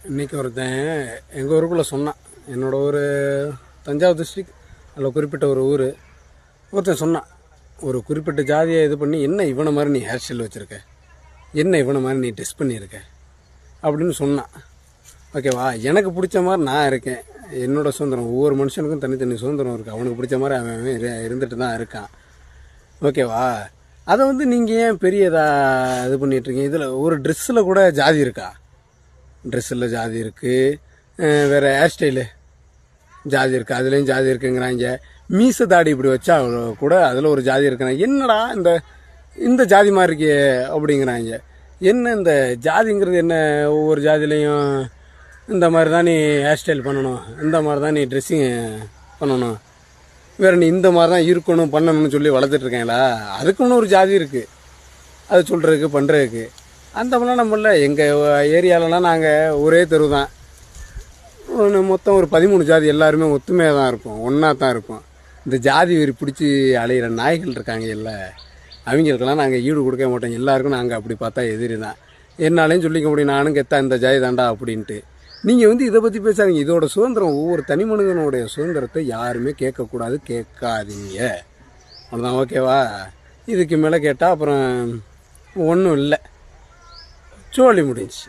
இன்றைக்கி ஒருத்தன் எங்கள் ஊருக்குள்ளே சொன்னான். என்னோடய ஊர் தஞ்சாவூர் டிஸ்ட்ரிக், அதில் குறிப்பிட்ட ஒரு ஊர். ஒருத்தன் சொன்னான், ஒரு குறிப்பிட்ட ஜாதியை இது பண்ணி, என்ன இவனை மாதிரி நீ ஹேர் ஸ்டைல் வச்சுருக்க, என்ன இவனை மாதிரி நீ ட்ரெஸ் பண்ணியிருக்க அப்படின்னு சொன்னான். ஓகேவா, எனக்கு பிடிச்ச மாதிரி நான் இருக்கேன். என்னோடய சுதந்திரம், ஒவ்வொரு மனுஷனுக்கும் தனித்தனி சுதந்திரம் இருக்குது. அவனுக்கு பிடிச்ச மாதிரி அவன் இருந்துட்டு தான் இருக்கான். ஓகேவா, அதை நீங்கள் ஏன் பெரியதாக இது பண்ணிகிட்ருக்கீங்க? இதில் ஒரு ட்ரெஸ்ஸில் கூட ஜாதி இருக்கா? ட்ரெஸ்ஸில் ஜாதி இருக்குது, வேறு ஹேர் ஸ்டைலு ஜாதி இருக்குது, அதுலேயும் ஜாதி இருக்குங்கிறாங்க. மீசை தாடி இப்படி வச்சா கூட அதில் ஒரு ஜாதி இருக்கிறாங்க. என்னடா இந்த ஜாதி மாதிரி இருக்கே அப்படிங்கிறாங்க. என்ன இந்த ஜாதிங்கிறது என்ன? ஒவ்வொரு ஜாதிலையும் இந்த மாதிரி தான் நீ ஹேர் ஸ்டைல் பண்ணணும், இந்த மாதிரி தான் நீ ட்ரெஸ்ஸிங் பண்ணணும், வேறு நீ இந்த மாதிரி தான் இருக்கணும் பண்ணணும்னு சொல்லி வளர்த்துட்ருக்கீங்களா? அதுக்குன்னு ஒரு ஜாதி இருக்குது, அது சொல்கிறதுக்கு பண்ணுறதுக்கு. அந்த மாதிரிலாம் நம்மள எங்கள் ஏரியாலலாம் நாங்கள் ஒரே தெரு தான், மொத்தம் ஒரு 13 ஜாதி, எல்லாருமே ஒத்துமையாக தான் இருப்போம், ஒன்றா தான் இருப்போம். இந்த ஜாதி வெறி பிடிச்சி அலையிற நாய்கள் இருக்காங்க இல்லை, அவங்களுக்கெல்லாம் நாங்கள் ஈடு கொடுக்க மாட்டோம். எல்லாருக்கும் நாங்கள் அப்படி பார்த்தா எதிரி தான். என்னாலையும் சொல்லிக்க முடியும், நானும் கெத்தா இந்த ஜாதி தாண்டா அப்படின்ட்டு. நீங்கள் இதை பற்றி பேசாதீங்க. இதோட சுதந்திரம், ஒவ்வொரு தனி மனிதனுடைய சுதந்திரத்தை யாருமே கேட்கக்கூடாது, கேட்காதீங்க. அவ்வளோதான், ஓகேவா? இதுக்கு மேலே கேட்டால் அப்புறம் ஒன்றும் இல்லை, சோழி முடிஞ்சு.